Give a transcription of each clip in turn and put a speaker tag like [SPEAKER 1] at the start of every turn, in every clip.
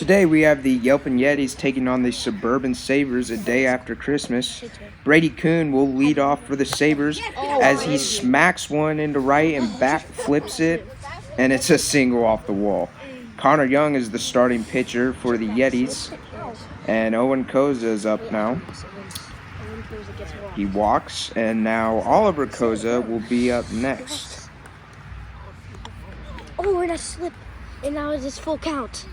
[SPEAKER 1] Today we have the Yelping Yetis taking on the Suburban Sabres a day after Christmas. Brady Kuhn will lead off for the Sabres as he smacks one into right and back flips it, and it's a single off the wall. Connor Young is the starting pitcher for the Yetis, and Owen Koza is up now. He walks, and now Oliver Koza will be up next.
[SPEAKER 2] Oh, and a slip, and now it's full count.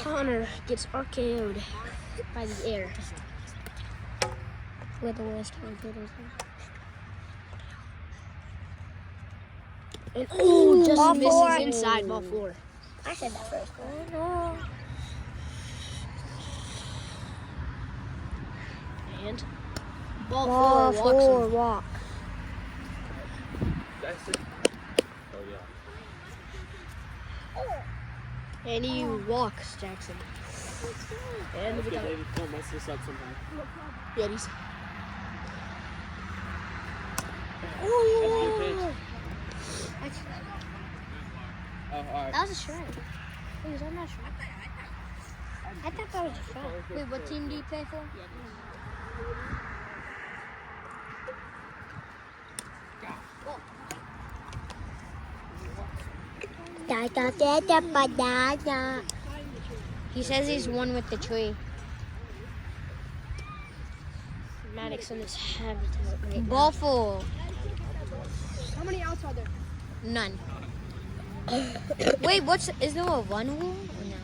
[SPEAKER 2] Connor gets RKO'd by the air. With the last time. And just misses inside ball 4. I said that first. No. And ball 4 walk.
[SPEAKER 3] That's it. Oh yeah.
[SPEAKER 2] And he walks Jackson. And we got
[SPEAKER 3] Don't mess this up sometime.
[SPEAKER 2] Yetis.
[SPEAKER 3] Oh, alright.
[SPEAKER 2] That was a strike. Wait, was that not a strike? I thought that was a strike. Wait, what team do you play for? He says he's one with the tree. Maddox in his habitat. Right ball full.
[SPEAKER 4] How many outs are there?
[SPEAKER 2] None. Wait, is there a run rule or no?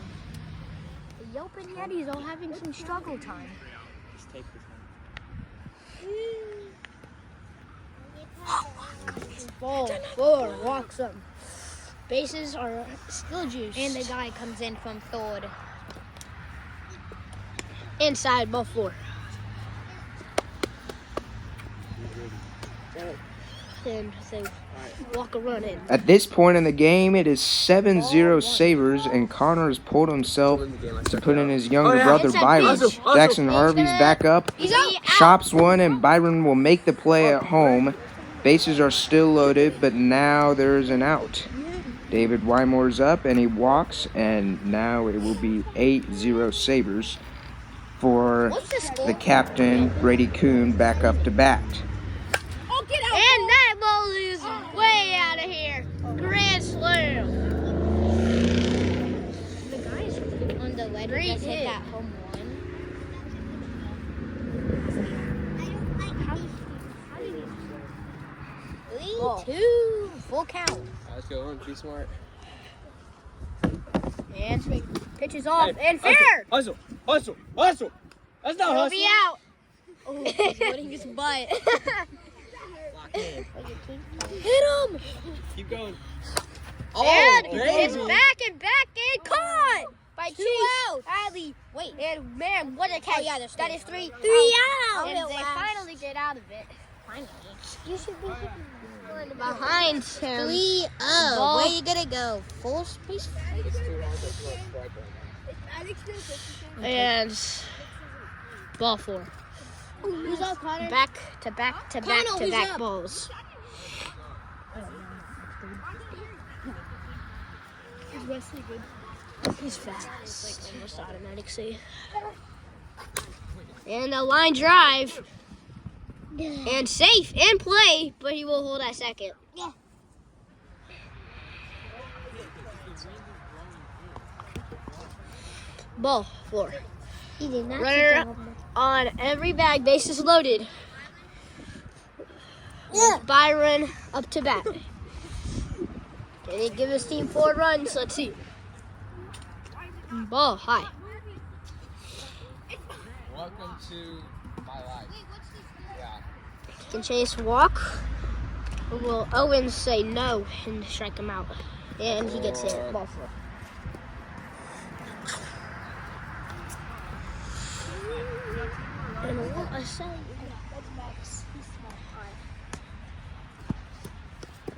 [SPEAKER 2] The Yelping Yetis are having some struggle time.
[SPEAKER 3] Just take this one.
[SPEAKER 2] Ball 4 walks him. Bases are still juiced. And the guy comes in from third. Inside ball 4. And they walk a run in.
[SPEAKER 1] At this point in the game, it is 7-0 Sabres, and Connor has pulled himself to put in his younger brother Byron. Jackson Harvey's back up, chops one, and Byron will make the play at home. Bases are still loaded, but now there's an out. David Wymore's up, and he walks, and now it will be 8-0 Sabres for the captain, Brady Kuhn, back up to bat.
[SPEAKER 2] And that ball is way out of here. Grand slam. The guys on the letter just hit that home run. 3-2. Full count.
[SPEAKER 3] Let's go on. Be smart.
[SPEAKER 2] And pitches off. And fair.
[SPEAKER 3] Hustle. That's not
[SPEAKER 2] He'll
[SPEAKER 3] hustle.
[SPEAKER 2] be out. Oh, he's putting his butt. Hit him!
[SPEAKER 3] Keep going.
[SPEAKER 2] And it's back and caught by 2 outs. Adley, wait. And man, what a catch! Oh, yeah, that is 3 outs. And they finally get out of it. Finally. You should be behind him. 3-0. Where you gonna go? Full space. And ball 4. Who's up, Connor? Back to back balls.
[SPEAKER 4] Is Wesley good?
[SPEAKER 2] He's fast. Like almost automatic save. And a line drive. And safe in play, but he will hold at second. Yeah. Ball 4. He did not. Runner on every bag, bases loaded. Yeah. Byron up to bat. Can he give his team 4 runs? Let's see. Ball high.
[SPEAKER 3] Welcome to my life. Yeah.
[SPEAKER 2] Can Chase walk? Or will Owens say no and strike him out? And he gets hit. Ball 4. And what a save.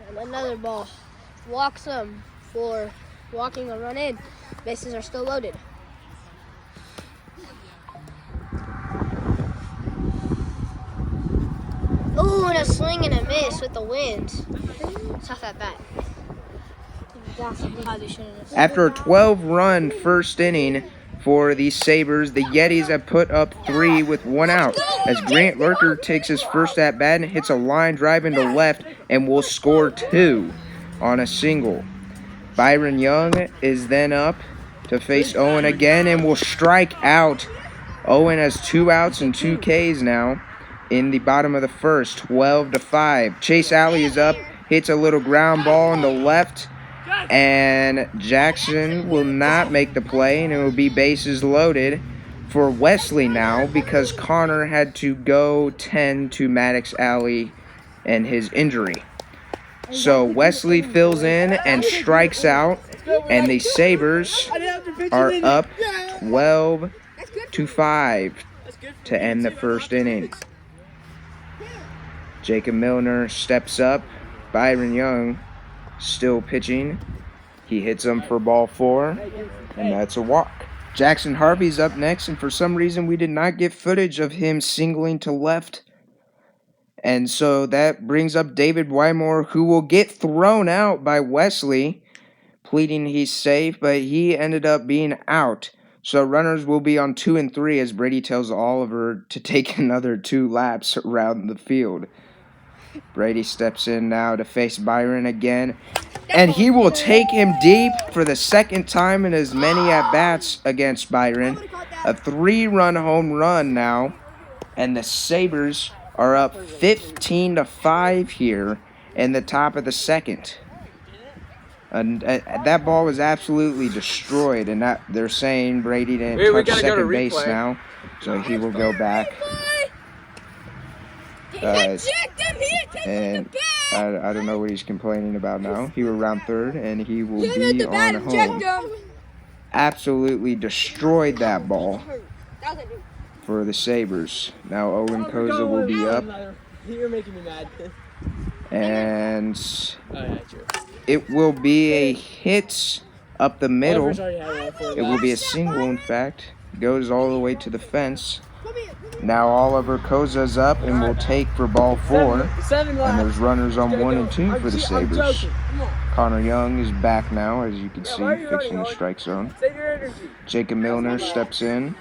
[SPEAKER 2] And another ball. Walks him for walking a run in. Bases are still loaded. Ooh, and a swing and a miss with the wind. Tough at bat.
[SPEAKER 1] After a 12-run first inning for the Sabres, the Yetis have put up 3 with 1 out, as Grant Lurker takes his first at-bat and hits a line drive into left and will score 2 on a single. Byron Young is then up to face Owen again and will strike out. Owen has 2 outs and 2 Ks now in the bottom of the first, 12-5. Chase Alley is up, hits a little ground ball in the left, and Jackson will not make the play, and it will be bases loaded for Wesley now because Connor had to go tend to Maddox Alley and his injury. So Wesley fills in and strikes out, and the Sabres are up 12-5 to end the first inning. Jacob Milner steps up. Byron Young still pitching. He hits him for ball 4, and that's a walk. Jackson Harvey's up next, and for some reason we did not get footage of him singling to left. And so that brings up David Wymore, who will get thrown out by Wesley, pleading he's safe, but he ended up being out. So runners will be on 2 and 3 as Brady tells Oliver to take another 2 laps around the field. Brady steps in now to face Byron again, and he will take him deep for the second time in as many at-bats against Byron. A 3-run home run now, and the Sabres are up 15-5 here in the top of the second. And that ball was absolutely destroyed, and they're saying Brady didn't touch second base now, so he will go back. And I don't know what he's complaining about now. He will round third, and he will be on home. Absolutely destroyed that ball for the Sabres. Now Owen Koza will be up.
[SPEAKER 3] You're making me mad.
[SPEAKER 1] And it will be a hit up the middle. It will be a single, in fact. Goes all the way to the fence. Now Oliver Koza's up and will take for ball 4. And there's runners on 1 and 2 for the Sabres. Connor Young is back now, as you can see, fixing the strike zone. Jacob Milner steps in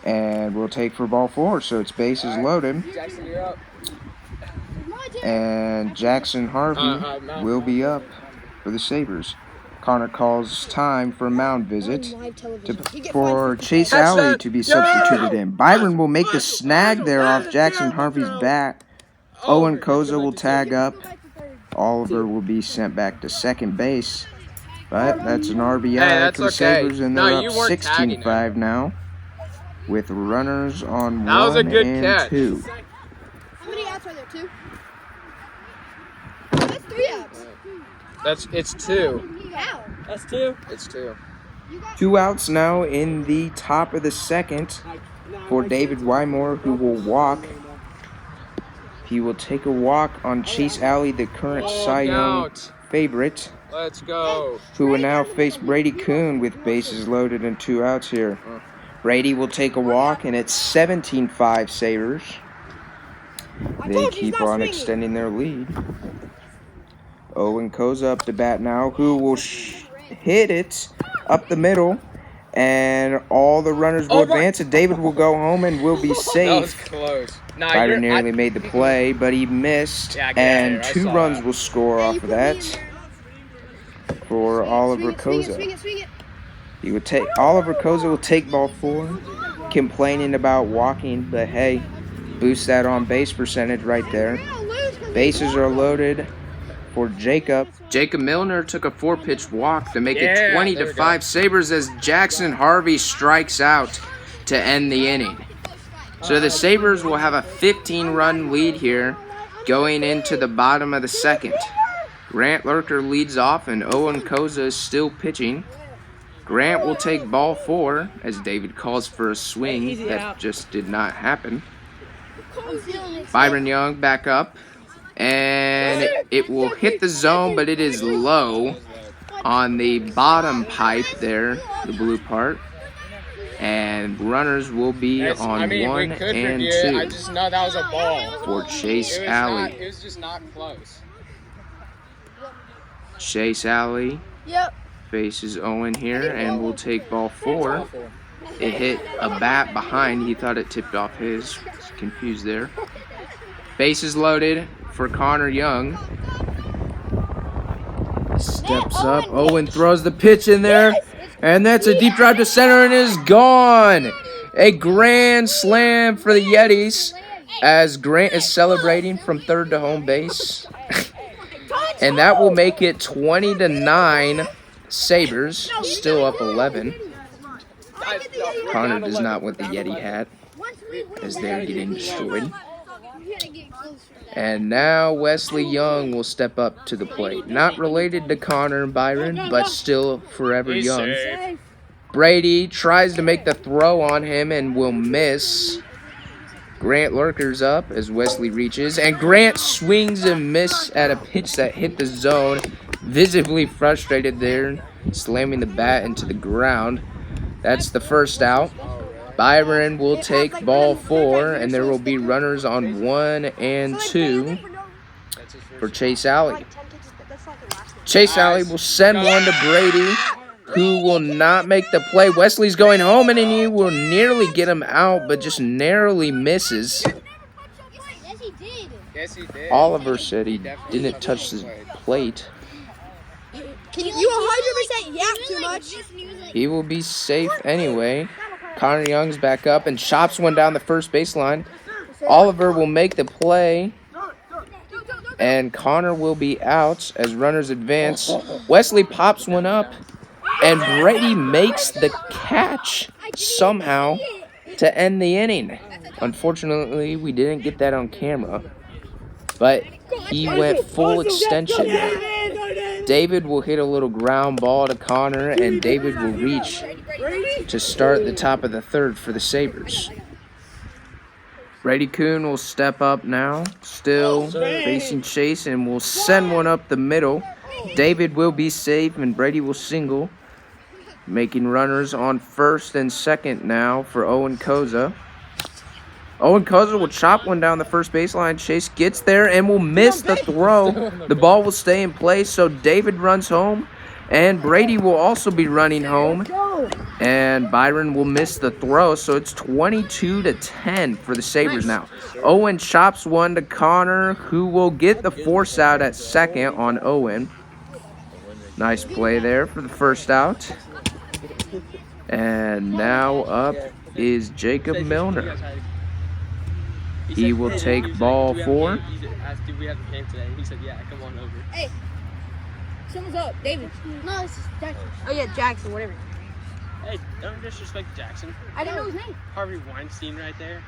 [SPEAKER 1] and will take for ball 4. So it's bases loaded. And Jackson Harvey will be up for the Sabres. Connor calls time for a mound visit for Chase Alley to be substituted in. Byron will make the snag there off Jackson Harvey's bat. Owen Koza will tag up. Oliver will be sent back to second base. But that's an RBI for the Sabres, and they're up 16-5 now with runners on 1 and 2.
[SPEAKER 4] How many outs are there? 2? That's 3 outs.
[SPEAKER 3] It's 2.
[SPEAKER 4] How?
[SPEAKER 3] That's 2. It's 2.
[SPEAKER 1] 2 outs now in the top of the second for David Wymore, who will walk. He will take a walk on Chase Alley, the current Cy Young favorite.
[SPEAKER 3] Let's go.
[SPEAKER 1] Who will now face Brady Kuhn with bases loaded and 2 outs here. Brady will take a walk, and it's 17-5 Sabres. They keep on extending their lead. Owen Koza up to bat now, who will hit it up the middle, and all the runners will advance, and David will go home and will be safe.
[SPEAKER 3] That was close.
[SPEAKER 1] Byron nearly made the play, but he missed, and 2 runs will score off of that for Oliver Koza. He would take Oliver Koza will take ball 4, complaining about walking, but hey, boost that on base percentage right there. Bases are loaded for Jacob. Jacob Milner took a 4-pitch walk to make it 20-5 Sabres as Jackson Harvey strikes out to end the inning. So the Sabres will have a 15-run lead here going into the bottom of the second. Grant Lurker leads off, and Owen Koza is still pitching. Grant will take ball 4 as David calls for a swing that just did not happen. Byron Young back up, and it will hit the zone, but it is low on the bottom pipe there, the blue part. And runners will be on 1 and 2.
[SPEAKER 3] I just know that was a ball
[SPEAKER 1] for Chase Alley.
[SPEAKER 3] It was just not close.
[SPEAKER 1] Chase Alley
[SPEAKER 4] Yep.
[SPEAKER 1] Faces Owen here, and we'll take ball 4. It hit a bat behind. He thought it tipped off his. He's confused there. Bases loaded for Connor Young. Steps up. Owen throws the pitch in there. And that's a deep drive to center and is gone. A grand slam for the Yetis as Grant is celebrating from third to home base. And that will make it 20-9 Sabres, still up 11. Connor does not want the Yeti hat as they're getting destroyed. And now Wesley Young will step up to the plate. Not related to Connor and Byron, but still forever young. Brady tries to make the throw on him and will miss. Grant lurkers up as Wesley reaches, and Grant swings and misses at a pitch that hit the zone. Visibly frustrated there, slamming the bat into the ground. That's the first out. Byron will take ball 4, and there will be runners on 1 and 2 for Chase Alley. Chase Alley will send one to Brady, who will not make the play. Wesley's going home, and he will nearly get him out, but just narrowly misses.
[SPEAKER 2] Yes, he did.
[SPEAKER 3] Yes, he did.
[SPEAKER 1] Oliver said he didn't touch the plate.
[SPEAKER 4] Can you 100% yap too much?
[SPEAKER 1] He will be safe anyway. Connor Young's back up and chops one down the first baseline. Oliver will make the play, and Connor will be out as runners advance. Wesley pops one up, and Brady makes the catch somehow to end the inning. Unfortunately, we didn't get that on camera, but he went full extension. David will hit a little ground ball to Connor, and David will reach to start the top of the third for the Sabres. Brady Kuhn will step up now, still facing Chase, and will send one up the middle. David will be safe, and Brady will single, making runners on first and second now for Owen Koza. Owen Koza will chop one down the first baseline. Chase gets there and will miss the throw. The ball will stay in place, so David runs home, and Brady will also be running home. And Byron will miss the throw, so it's 22-10 for the Sabres now. Owen chops one to Connor, who will get the force out at second on Owen. Nice play there for the first out. And now up is Jacob Milner. He will take ball 4.
[SPEAKER 5] He asked, "Do we have the game today?" He said, "Yeah, come on over."
[SPEAKER 4] Hey, someone's up. David.
[SPEAKER 2] No, it's just Jackson.
[SPEAKER 4] Oh yeah, Jackson. Whatever.
[SPEAKER 5] Hey, don't disrespect Jackson.
[SPEAKER 4] I didn't know his name.
[SPEAKER 5] Harvey Weinstein right there.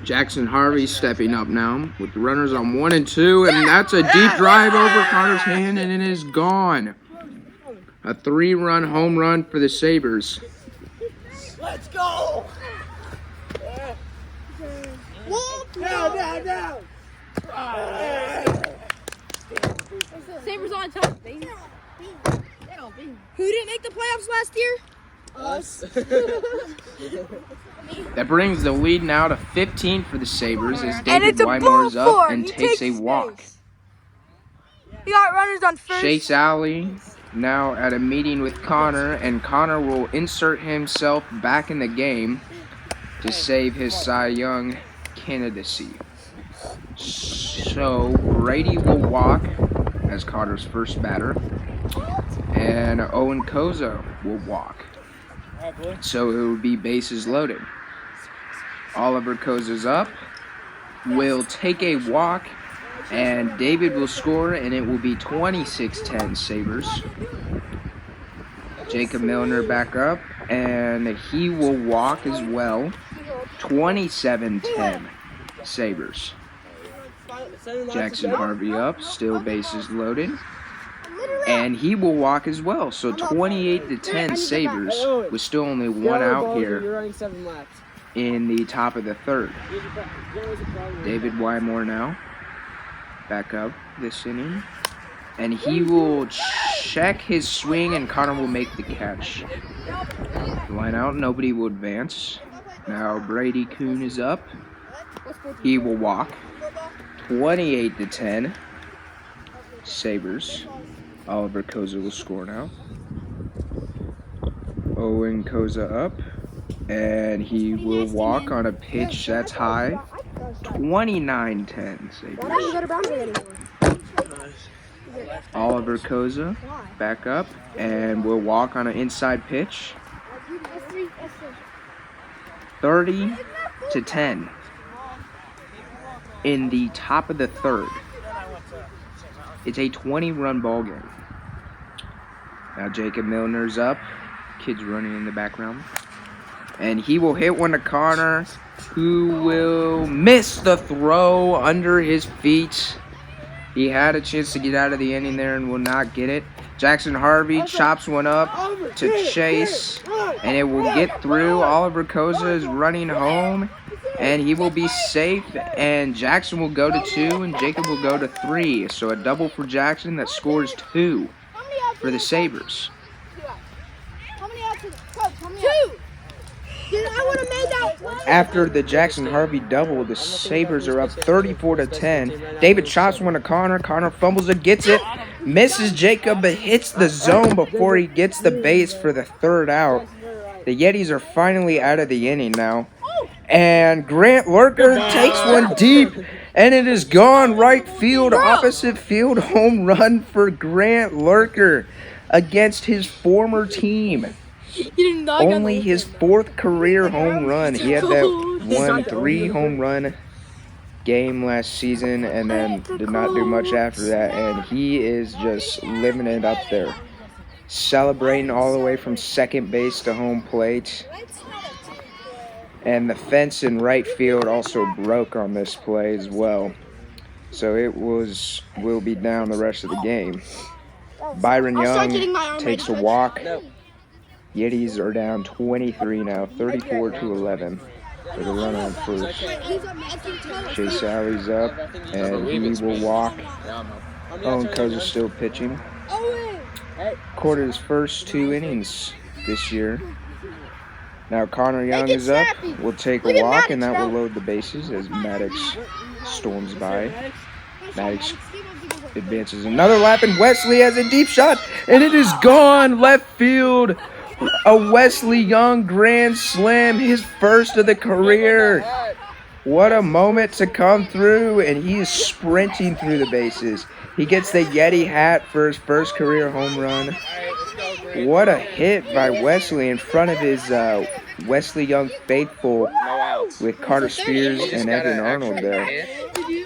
[SPEAKER 1] Jackson Harvey stepping up now with the runners on 1 and 2, and that's a deep drive over Connor's hand, and it is gone. A 3-run home run for the Sabres.
[SPEAKER 5] Let's go! Down.
[SPEAKER 4] Sabres on top, baby. Who didn't make the playoffs last year?
[SPEAKER 5] Us.
[SPEAKER 1] That brings the lead now to 15 for the Sabres as
[SPEAKER 4] And
[SPEAKER 1] David
[SPEAKER 4] it's a
[SPEAKER 1] Wymore's
[SPEAKER 4] ball
[SPEAKER 1] up
[SPEAKER 4] four.
[SPEAKER 1] and
[SPEAKER 4] He
[SPEAKER 1] takes a
[SPEAKER 4] takes
[SPEAKER 1] walk.
[SPEAKER 4] You got runners on first.
[SPEAKER 1] Chase Alley now at a meeting with Connor, and Connor will insert himself back in the game to save his Cy Young candidacy. So Brady will walk as Connor's first batter, and Owen Koza will walk. So it will be bases loaded. Oliver Koza's up, will take a walk, and David will score, and it will be 26-10 Sabres. Jacob Milner back up, and he will walk as well. 27-10 Sabres. Jackson Harvey up, still bases loaded. And he will walk as well. So 28-10 Sabres with still only one out here
[SPEAKER 5] You're running 7 laps.
[SPEAKER 1] in the top of the third. David Wymore now back up this inning. And he will check his swing, and Connor will make the catch. Line out, nobody will advance. Now Brady Kuhn is up. He will walk. 28-10 Sabres. Oliver Koza will score now. Owen Koza up. And he will walk on a pitch that's high. 29-10 Sabres. Oliver Koza back up and will walk on an inside pitch. 30-10 in the top of the third. It's a 20-run ball game. Now Jacob Milner's up. Kids running in the background. And he will hit one to Connor, who will miss the throw under his feet. He had a chance to get out of the inning there and will not get it. Jackson Harvey chops one up to Chase, and it will get through. Oliver Koza is running home, and he will be safe. And Jackson will go to 2, and Jacob will go to 3. So a double for Jackson that scores 2 for the Sabres. After the Jackson Harvey double, the Sabres are up 34-10. David chops one to Connor. Connor fumbles it, gets it, misses Jacob, but hits the zone before he gets the base for the third out. The Yetis are finally out of the inning now. And Grant Lurker takes one deep, and it is gone right field, opposite field home run for Grant Lurker against his former team. Only his 4th career home run. He had that 1-3 home run game last season and then did not do much after that. And he is just living it up there. Celebrating all the way from second base to home plate. And the fence in right field also broke on this play as well. So it will be down the rest of the game. Byron Young takes a walk. Yetis are down 23 now, 34-11. With a run on first. Chase Alley's up, and he will walk. Owen Koza still pitching. Recorded his first 2 innings this year. Now Connor Young is up. Will take a walk, and that will load the bases as Maddox storms by. Maddox advances another lap, and Wesley has a deep shot, and it is gone left field. A Wesley Young grand slam, his first of the career. What a moment to come through, and he is sprinting through the bases. He gets the Yeti hat for his first career home run. What a hit by Wesley in front of his Wesley Young faithful with Carter Spears and Evan Arnold there.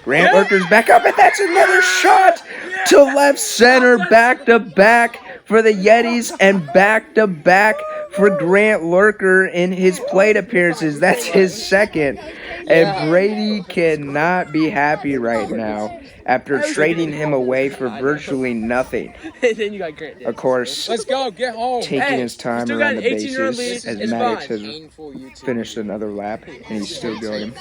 [SPEAKER 1] Grant Lurker's back up, and that's another shot to left center, back-to-back for the Yetis and back-to-back for Grant Lurker in his plate appearances. That's his second. And Brady cannot be happy right now after trading him away for virtually nothing. Of course,
[SPEAKER 3] Let's go, get home.
[SPEAKER 1] taking his time around the bases as Maddox has finished another lap, and he's still going.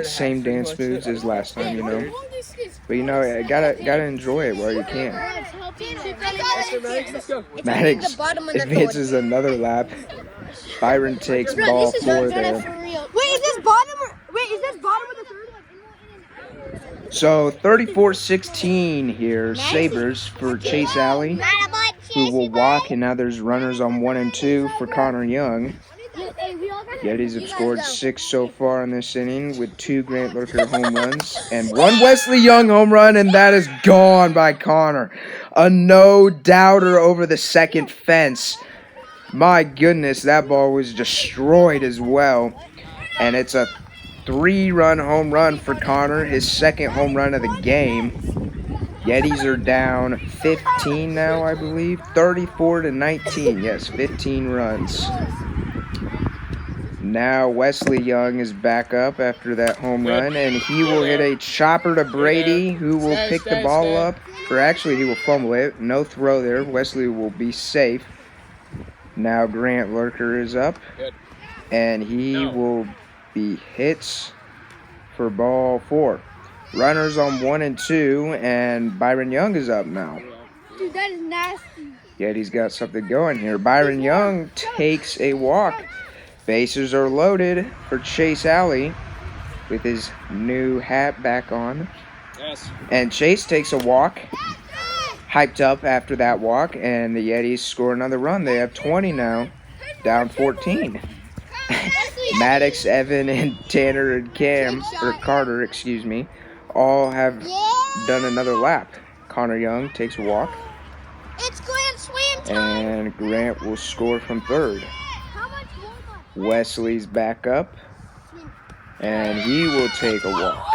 [SPEAKER 1] Same dance moves as last time, you know. But you know, gotta enjoy it while you can. Maddox advances another lap. Byron takes ball 4 there.
[SPEAKER 2] Wait, is this bottom of the third?
[SPEAKER 1] So 34-16 here, Sabres for Chase Alley, who will walk, and now there's runners on 1 and 2 for Connor Young. Yetis have scored 6 so far in this inning with 2 Grant Lurker home runs and 1 Wesley Young home run, and that is gone by Connor. A no-doubter over the second fence. My goodness, that ball was destroyed as well. And it's a 3-run home run for Connor, his second home run of the game. Yetis are down 15 now, I believe. 34-19. Yes, 15 runs. Now Wesley Young is back up after that home run, and he will hit a chopper to Brady, who will pick the ball up. Or actually, he will fumble it. No throw there. Wesley will be safe. Now Grant Lurker is up, and he will be hit for ball 4. Runners on 1 and 2, and Byron Young is up now.
[SPEAKER 2] Dude, that is nasty.
[SPEAKER 1] Yeti's got something going here. Byron Young takes a walk. Bases are loaded for Chase Alley with his new hat back on.
[SPEAKER 3] Yes.
[SPEAKER 1] And Chase takes a walk. hyped up after that walk, and the Yetis score another run. They have 20 now, down 14. Maddox, Evan, and Tanner and Carter, excuse me, all have done another lap. Connor Young takes a walk.
[SPEAKER 2] It's Grand Slam time.
[SPEAKER 1] And Grant will score from third. Wesley's back up, and he will take a walk.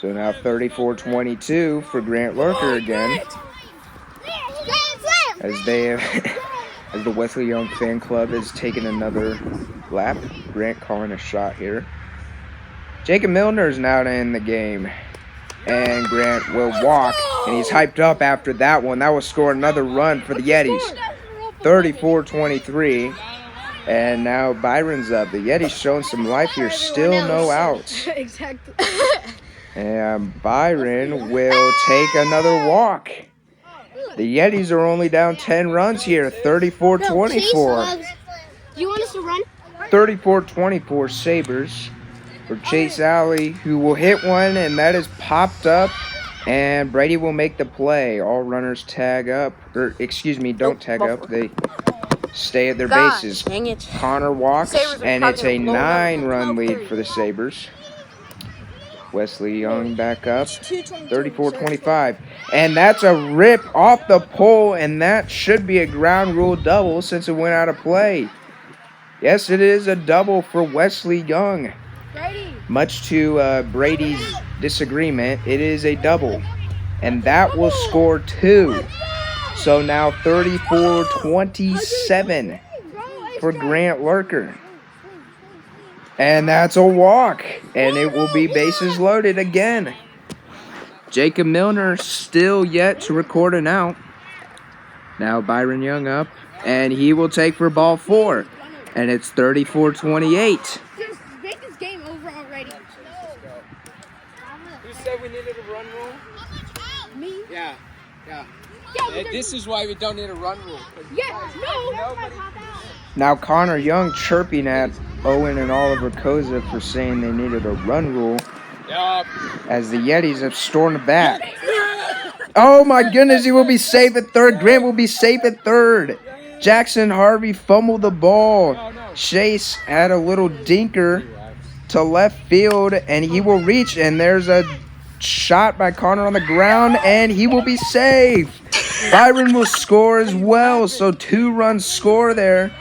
[SPEAKER 1] So now 34-22 for Grant Lurker again, as they have, as the Wesley Young fan club has taken another lap. Grant calling a shot here. Jacob Milner is now in the game, and Grant will walk, and he's hyped up after that one. That will score another run for the Yetis. 34-23. And now Byron's up. The Yetis showing some life here. Still no outs.
[SPEAKER 4] Exactly.
[SPEAKER 1] And Byron will take another walk. The Yetis are only down 10 runs here. 34-24.
[SPEAKER 2] You want us to run?
[SPEAKER 1] 34-24 Sabres for Chase Alley, who will hit one, and that is popped up. And Brady will make the play. All runners tag up. Or, excuse me, don't tag up. They stay at their bases.
[SPEAKER 4] Dang it.
[SPEAKER 1] Connor walks, and it's a
[SPEAKER 4] probably
[SPEAKER 1] 9-run lead for the Sabres. Wesley Young back up, 34-25. And that's a rip off the pole, and that should be a ground rule double since it went out of play. Yes, it is a double for Wesley Young. Much to Brady's disagreement, it is a double. And that will score 2. So now 34-27 for Grant Lurker. And that's a walk. And it will be bases loaded again. Jacob Milner still yet to record an out. Now Byron Young up. And he will take for ball 4. And it's 34-28.
[SPEAKER 4] Make this game over already.
[SPEAKER 5] Who said we needed a run rule?
[SPEAKER 4] Me?
[SPEAKER 5] Yeah.
[SPEAKER 3] This is why we don't need a run rule.
[SPEAKER 4] Yeah, no.
[SPEAKER 1] Now Connor Young chirping at Owen and Oliver Koza for saying they needed a run rule, as the Yetis have stormed back. Oh my goodness, he will be safe at third. Grant will be safe at third. Jackson Harvey fumbled the ball. Chase had a little dinker to left field, and he will reach, and there's a shot by Connor on the ground, and he will be safe. Byron will score as well, so 2-run score there,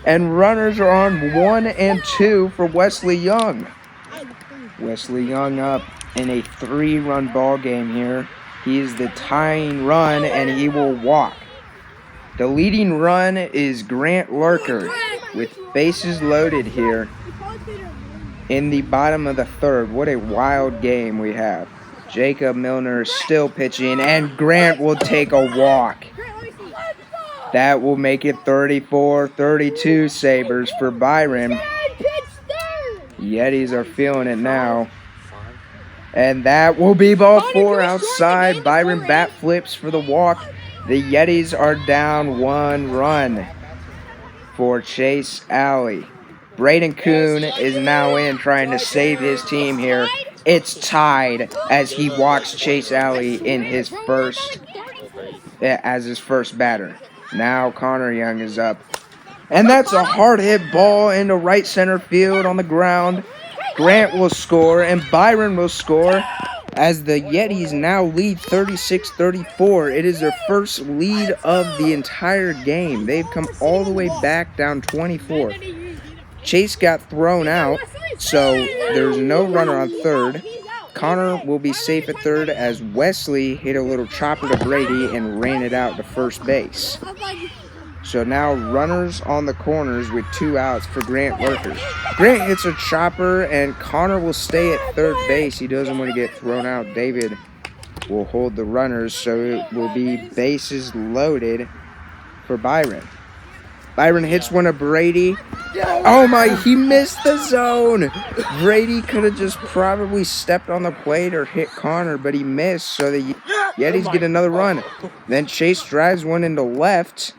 [SPEAKER 1] and runners are on 1 and 2 for Wesley Young. Wesley Young up in a 3-run ball game here. He is the tying run, and he will walk. The leading run is Grant Lurker with bases loaded here in the bottom of the third. What a wild game we have. Jacob Milner is still pitching, and Grant will take a walk. That will make it 34-32 Sabres for Byron. Yetis are feeling it now. And that will be ball 4 outside. Byron bat flips for the walk. The Yetis are down 1 run for Chase Alley. Braden Kuhn is now in trying to save his team here. It's tied as he walks Chase Alley in his first batter. Now Connor Young is up. And that's a hard hit ball into right center field on the ground. Grant will score and Byron will score as the Yetis now lead 36-34. It is their first lead of the entire game. They've come all the way back down 24. Chase got thrown out, so there's no runner on third. Connor will be safe at third as Wesley hit a little chopper to Brady and ran it out to first base. So now runners on the corners with 2 outs for Grant Lurker. Grant hits a chopper and Connor will stay at third base. He doesn't want to get thrown out. David will hold the runners, so it will be bases loaded for Byron. Byron hits one of Brady. Oh my, he missed the zone. Brady could have just probably stepped on the plate or hit Connor, but he missed, so the Yetis get another run. Then Chase drives one into left,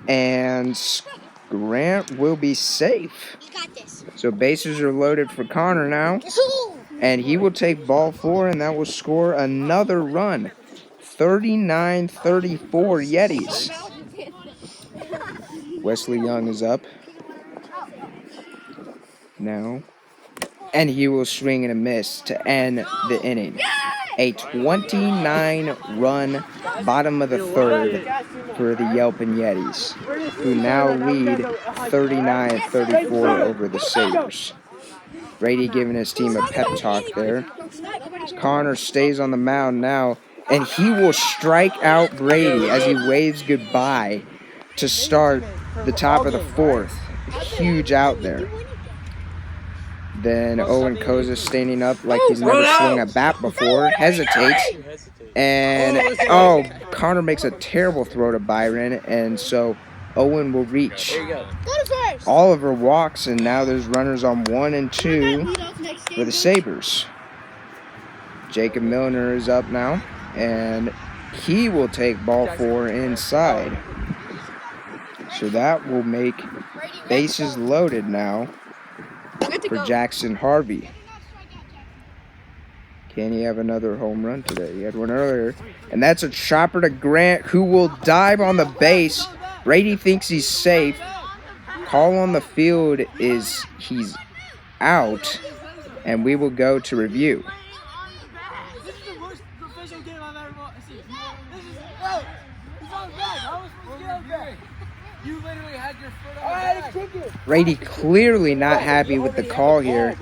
[SPEAKER 1] and Grant will be safe. So bases are loaded for Connor now, and he will take ball 4, and that will score another run. 39-34 Yetis. Wesley Young is up now, and he will swing and a miss to end the inning. A 29-run bottom of the third for the Yelping Yetis, who now lead 39-34 over the Sabres. Brady giving his team a pep talk there. Connor stays on the mound now, and he will strike out Brady as he waves goodbye to start the top of the fourth. Huge out there. Then Owen Koza standing up like he's never swung a bat before, hesitates, and Connor makes a terrible throw to Byron, and so Owen will reach. Oliver walks, and now there's runners on 1 and 2 for the Sabres. Jacob Milner is up now, and he will take ball 4 inside. So that will make bases loaded now for Jackson Harvey. Can he have another home run today? He had one earlier. And that's a chopper to Grant, who will dive on the base. Brady thinks he's safe. Call on the field is he's out, and we will go to review.
[SPEAKER 6] This is the most professional game I've ever seen. You literally had your foot on the back.
[SPEAKER 1] Brady clearly not happy with the call here,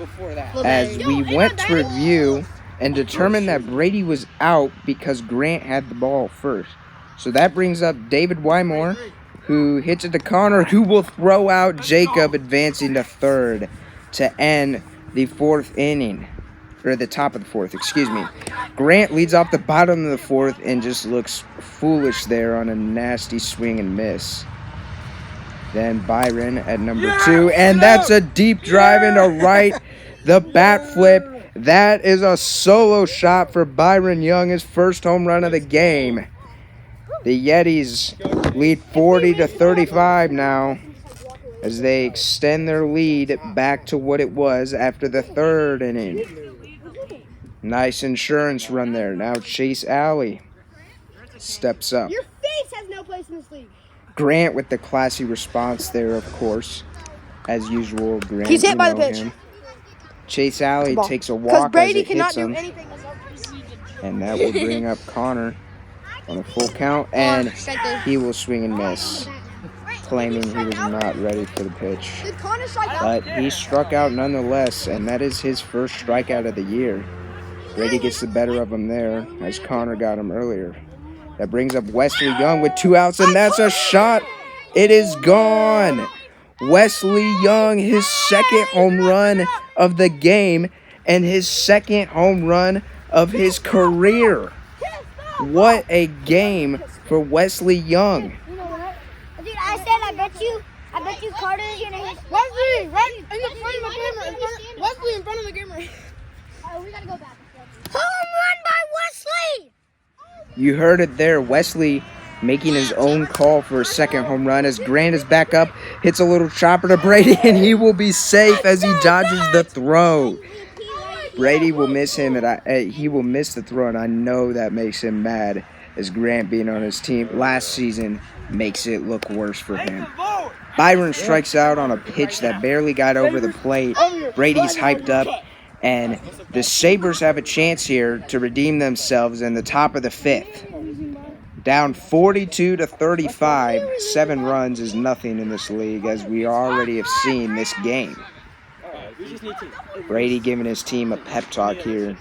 [SPEAKER 1] as we went to review and determined that Brady was out because Grant had the ball first. So that brings up David Wymore, who hits it to Connor, who will throw out Jacob, advancing to third to end the fourth inning. Or the top of the fourth, excuse me. Grant leads off the bottom of the fourth and just looks foolish there on a nasty swing and miss. Then Byron at number 2, and that's a deep drive into right. The bat flip. That is a solo shot for Byron Young, his first home run of the game. The Yetis lead 40-35 now, as they extend their lead back to what it was after the third inning. Nice insurance run there. Now Chase Alley steps up.
[SPEAKER 2] Your face has no place in this league.
[SPEAKER 1] Grant with the classy response there, of course. As usual, Grant.
[SPEAKER 4] He's hit by the pitch.
[SPEAKER 1] Him. Chase Alley takes a walk as it hits him. And that will bring up Connor on a full count. And he will swing and miss, claiming he was not ready for the pitch. But he struck out nonetheless, and that is his first strikeout of the year. Brady gets the better of him there, as Connor got him earlier. That brings up Wesley Young with 2 outs, and that's a shot. It is gone. Wesley Young, his second home run of the game and his second home run of his career. What a game for Wesley Young.
[SPEAKER 2] Dude, I said I bet you Carter's gonna hit.
[SPEAKER 4] Wesley, right in the front of the camera. Wesley in front of the camera.
[SPEAKER 2] We gotta go back. Home run by Wesley!
[SPEAKER 1] You heard it there. Wesley making his own call for a second home run as Grant is back up, hits a little chopper to Brady, and he will be safe as he dodges the throw. Brady will miss him, and he will miss the throw, and I know that makes him mad, as Grant being on his team last season makes it look worse for him. Byron strikes out on a pitch that barely got over the plate. Brady's hyped up, and the Sabres have a chance here to redeem themselves in the top of the fifth. Down 42-35, 7 runs is nothing in this league, as we already have seen this game. Brady giving his team a pep talk here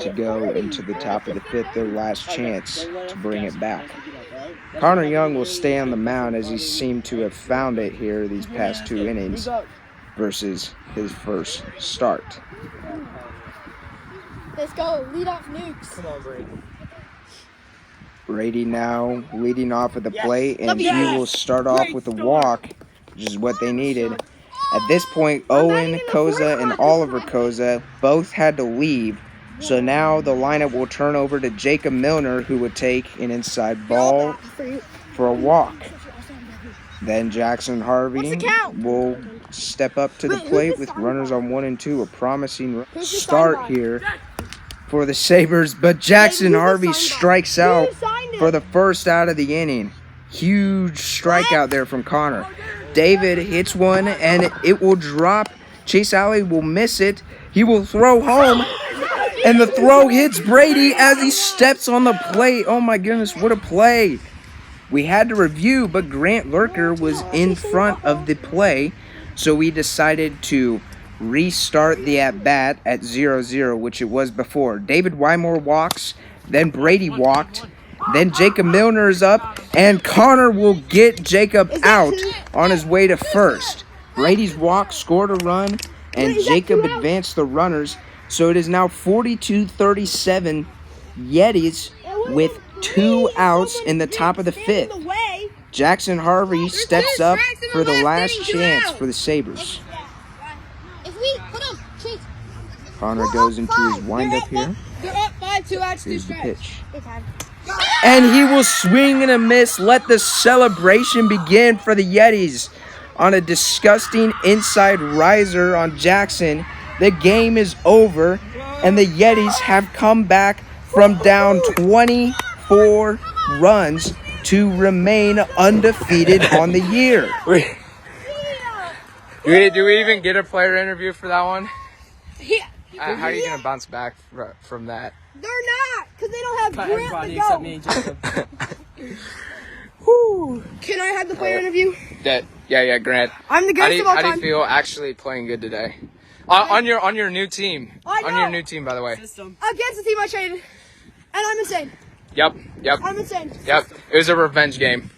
[SPEAKER 1] to go into the top of the fifth, their last chance to bring it back. Connor Young will stay on the mound, as he seemed to have found it here these past 2 innings versus his first start.
[SPEAKER 4] Let's go. Lead off nukes.
[SPEAKER 5] Come on, Brady.
[SPEAKER 1] Brady now leading off at the plate, and he will start off with a walk, which is what they needed. At this point, Owen Koza and Oliver Koza both had to leave, so now the lineup will turn over to Jacob Milner, who would take an inside ball for a walk. Then Jackson Harvey will step up to the plate with runners on 1 and 2, a promising start here for the Sabres, but Jackson
[SPEAKER 4] Hey, who's the
[SPEAKER 1] Harvey
[SPEAKER 4] sign guy?
[SPEAKER 1] strikes
[SPEAKER 4] Who
[SPEAKER 1] out
[SPEAKER 4] signed it?
[SPEAKER 1] for the first out of the inning. Huge strikeout there from Connor. David hits one, and it will drop. Chase Alley will miss it. He will throw home, and the throw hits Brady as he steps on the plate. Oh my goodness, what a play. We had to review, but Grant Lurker was in front of the play, so we decided to restart the at-bat at 0-0, which it was before. David Wymore walks, then Brady walked, then Jacob Milner is up, and Connor will get Jacob out on his way to first. Brady's walk scored a run, and Jacob advanced the runners, so it is now 42-37 Yetis with 2 outs in the top of the 5th. Jackson Harvey steps up for the last chance for the Sabres. Connor goes into his windup here.
[SPEAKER 4] They're up 5, 2 outs, 2
[SPEAKER 1] Here's the
[SPEAKER 4] strikes.
[SPEAKER 1] pitch. And he will swing and a miss. Let the celebration begin for the Yetis on a disgusting inside riser on Jackson. The game is over, and the Yetis have come back from down 24 runs to remain undefeated on the year.
[SPEAKER 3] Do we even get a player interview for that one?
[SPEAKER 4] Yeah.
[SPEAKER 3] How are you going to bounce back from that?
[SPEAKER 4] They're not, because they don't have Grant
[SPEAKER 5] Everybody
[SPEAKER 4] to
[SPEAKER 5] except
[SPEAKER 4] go.
[SPEAKER 5] me and Jacob.
[SPEAKER 4] Can I have the player interview?
[SPEAKER 3] Yeah, Grant.
[SPEAKER 4] I'm the
[SPEAKER 3] How
[SPEAKER 4] greatest of all
[SPEAKER 3] do you
[SPEAKER 4] time.
[SPEAKER 3] feel actually playing good today? On your new team.
[SPEAKER 4] I know.
[SPEAKER 3] On your new team, by the way.
[SPEAKER 5] System.
[SPEAKER 4] Against the team I traded. And I'm insane.
[SPEAKER 3] Yep.
[SPEAKER 4] I'm insane.
[SPEAKER 3] It was a revenge game.